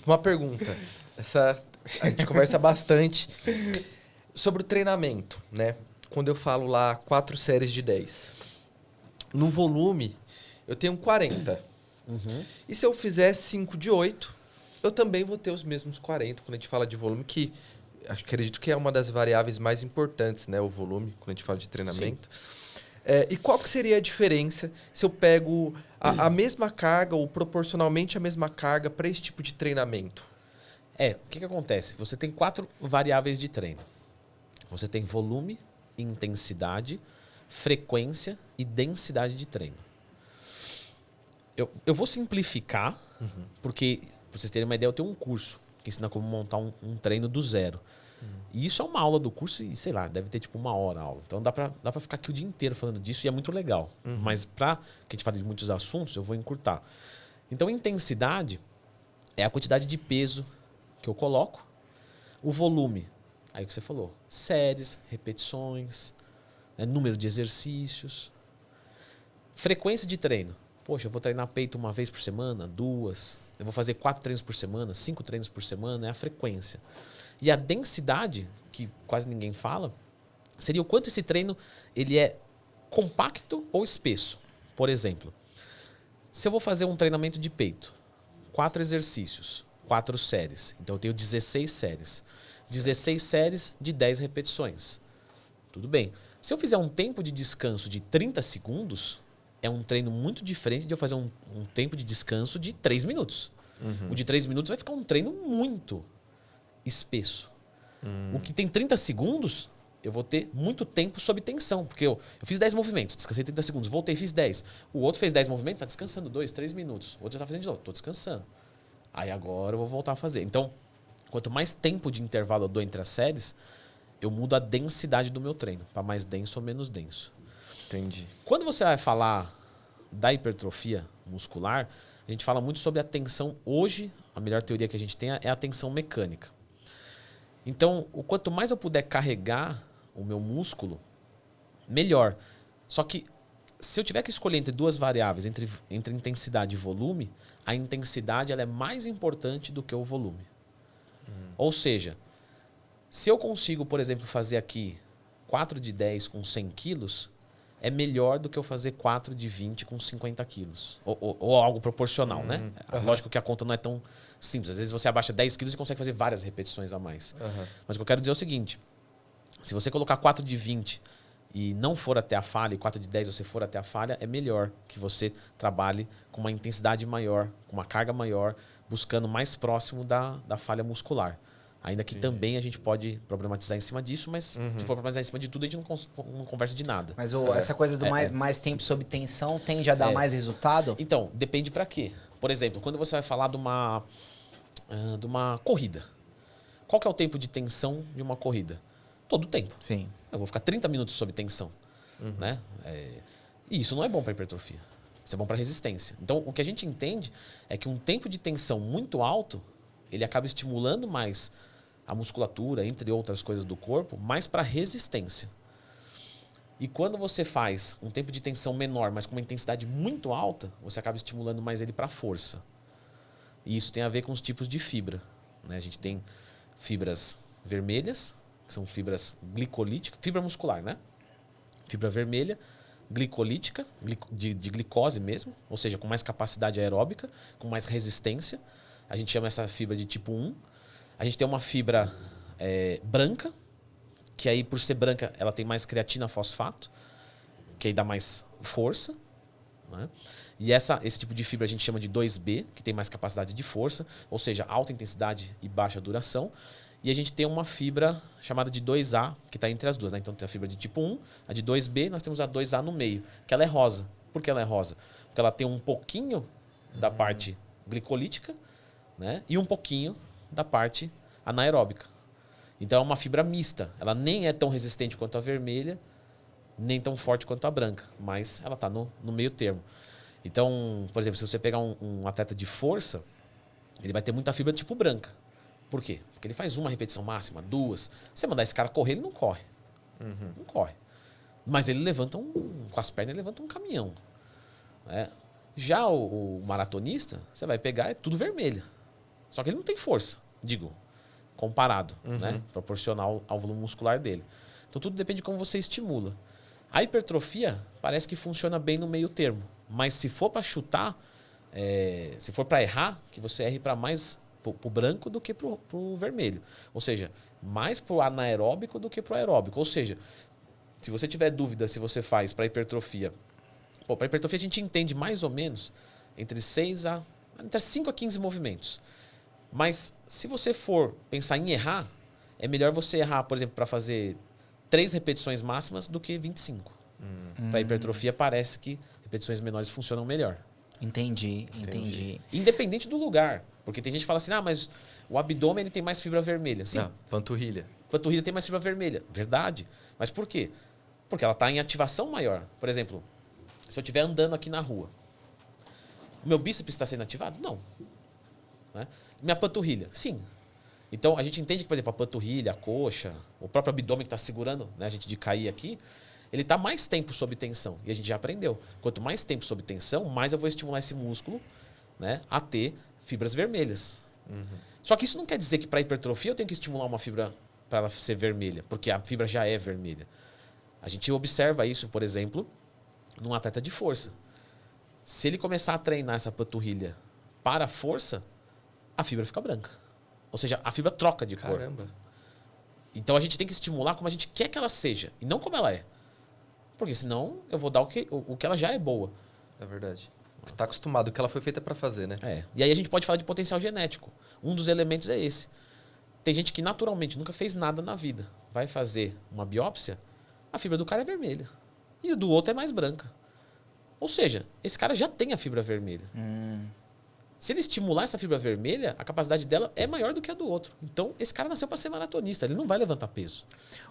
Uma pergunta. A gente conversa bastante sobre o treinamento, né? Quando eu falo lá 4 séries de 10. No volume, eu tenho 40. E se eu fizer 5 de 8, eu também vou ter os mesmos 40 quando a gente fala de volume, que acredito que é uma das variáveis mais importantes, né? O volume, quando a gente fala de treinamento. E qual que seria a diferença se eu pego a mesma carga ou proporcionalmente a mesma carga para esse tipo de treinamento? O que acontece? Você tem 4 variáveis de treino. Você tem volume, intensidade, frequência e densidade de treino. Eu vou simplificar, porque, para vocês terem uma ideia, eu tenho um curso que ensina como montar um treino do zero. E isso é uma aula do curso e, sei lá, deve ter tipo 1 hora a aula. Então dá pra ficar aqui o dia inteiro falando disso e é muito legal. Mas pra que a gente fale de muitos assuntos, eu vou encurtar. Então, intensidade é a quantidade de peso que eu coloco. O volume, aí o que você falou, séries, repetições, número de exercícios. Frequência de treino. Poxa, eu vou treinar peito 1 vez por semana, 2. Eu vou fazer 4 treinos por semana, 5 treinos por semana, é a frequência. E a densidade, que quase ninguém fala, seria o quanto esse treino ele é compacto ou espesso. Por exemplo, se eu vou fazer um treinamento de peito, 4 exercícios, 4 séries. Então eu tenho 16 séries. 16 séries de 10 repetições. Tudo bem. Se eu fizer um tempo de descanso de 30 segundos, é um treino muito diferente de eu fazer um tempo de descanso de 3 minutos. O de 3 minutos vai ficar um treino muito espesso. O que tem 30 segundos, eu vou ter muito tempo sob tensão. Porque eu fiz 10 movimentos, descansei 30 segundos, voltei, fiz 10. O outro fez 10 movimentos, está descansando 2, 3 minutos. O outro já está fazendo de novo, estou descansando. Aí agora eu vou voltar a fazer. Então, quanto mais tempo de intervalo eu dou entre as séries, eu mudo a densidade do meu treino, para mais denso ou menos denso. Entendi. Quando você vai falar da hipertrofia muscular, a gente fala muito sobre a tensão. Hoje, a melhor teoria que a gente tem é a tensão mecânica. Então, o quanto mais eu puder carregar o meu músculo, melhor. Só que, se eu tiver que escolher entre 2 variáveis, entre intensidade e volume, a intensidade ela é mais importante do que o volume. Ou seja, se eu consigo, por exemplo, fazer aqui 4 de 10 com 100 quilos, é melhor do que eu fazer 4 de 20 com 50 quilos. Ou algo proporcional, né? Lógico que a conta não é tão simples. Às vezes você abaixa 10 quilos e consegue fazer várias repetições a mais. Mas o que eu quero dizer é o seguinte. Se você colocar 4 de 20 e não for até a falha, e 4 de 10 você for até a falha, é melhor que você trabalhe com uma intensidade maior, com uma carga maior, buscando mais próximo da falha muscular. Ainda que também a gente pode problematizar em cima disso, mas se for problematizar em cima de tudo, a gente não conversa de nada. Mas essa coisa do mais tempo sob tensão tende a dar mais resultado? Então, depende para quê. Por exemplo, quando você vai falar de uma corrida. Qual que é o tempo de tensão de uma corrida? Todo o tempo. Sim. Eu vou ficar 30 minutos sob tensão. Né? E isso não é bom para hipertrofia. Isso é bom para resistência. Então, o que a gente entende é que um tempo de tensão muito alto, ele acaba estimulando mais a musculatura, entre outras coisas do corpo, mais para resistência. E quando você faz um tempo de tensão menor, mas com uma intensidade muito alta, você acaba estimulando mais ele para força. E isso tem a ver com os tipos de fibra. Né? A gente tem fibras vermelhas, que são fibras glicolíticas, fibra muscular, né? Fibra vermelha, glicolítica, de glicose mesmo, ou seja, com mais capacidade aeróbica, com mais resistência. A gente chama essa fibra de tipo 1. A gente tem uma fibra branca, que aí por ser branca ela tem mais creatina fosfato, que aí dá mais força. Né? E esse tipo de fibra a gente chama de 2B, que tem mais capacidade de força, ou seja, alta intensidade e baixa duração. E a gente tem uma fibra chamada de 2A, que está entre as duas. Né? Então tem a fibra de tipo 1, a de 2B, nós temos a 2A no meio, que ela é rosa. Por que ela é rosa? Porque ela tem um pouquinho da parte glicolítica, né? E um pouquinho da parte anaeróbica. Então é uma fibra mista. Ela nem é tão resistente quanto a vermelha, nem tão forte quanto a branca, mas ela está no meio termo. Então, por exemplo, se você pegar um atleta de força, ele vai ter muita fibra tipo branca. Por quê? Porque ele faz uma repetição máxima, 2. Se você mandar esse cara correr, ele não corre. Não corre. Mas ele levanta com as pernas, ele levanta um caminhão. Né? Já o maratonista, você vai pegar, é tudo vermelho. Só que ele não tem força, digo, comparado, né? Proporcional ao volume muscular dele. Então tudo depende de como você estimula. A hipertrofia parece que funciona bem no meio termo. Mas se for para chutar, se for para errar, que você erre para mais pro branco do que pro vermelho. Ou seja, mais pro anaeróbico do que pro aeróbico. Ou seja, se você tiver dúvida se você faz para hipertrofia... Para hipertrofia a gente entende mais ou menos entre 5 a 15 movimentos. Mas se você for pensar em errar, é melhor você errar, por exemplo, para fazer 3 repetições máximas do que 25. Para hipertrofia parece que repetições menores funcionam melhor. Entendi. Independente do lugar. Porque tem gente que fala assim, mas o abdômen ele tem mais fibra vermelha. Sim. Não, panturrilha. Panturrilha tem mais fibra vermelha. Verdade. Mas por quê? Porque ela está em ativação maior. Por exemplo, se eu estiver andando aqui na rua, o meu bíceps está sendo ativado? Não. Né? Minha panturrilha? Sim. Então, a gente entende que, por exemplo, a panturrilha, a coxa, o próprio abdômen que está segurando, né, a gente de cair aqui, ele está mais tempo sob tensão. E a gente já aprendeu. Quanto mais tempo sob tensão, mais eu vou estimular esse músculo, né, a ter fibras vermelhas. Só que isso não quer dizer que para hipertrofia eu tenho que estimular uma fibra para ela ser vermelha, porque a fibra já é vermelha. A gente observa isso, por exemplo, num atleta de força. Se ele começar a treinar essa panturrilha para a força, a fibra fica branca. Ou seja, a fibra troca de cor. Caramba. Então a gente tem que estimular como a gente quer que ela seja e não como ela é. Porque senão eu vou dar o que ela já é boa. É verdade. O que tá acostumado, o que ela foi feita para fazer, né? E aí a gente pode falar de potencial genético. Um dos elementos é esse. Tem gente que naturalmente nunca fez nada na vida. Vai fazer uma biópsia, a fibra do cara é vermelha. E a do outro é mais branca. Ou seja, esse cara já tem a fibra vermelha. Se ele estimular essa fibra vermelha, a capacidade dela é maior do que a do outro. Então, esse cara nasceu para ser maratonista. Ele não vai levantar peso.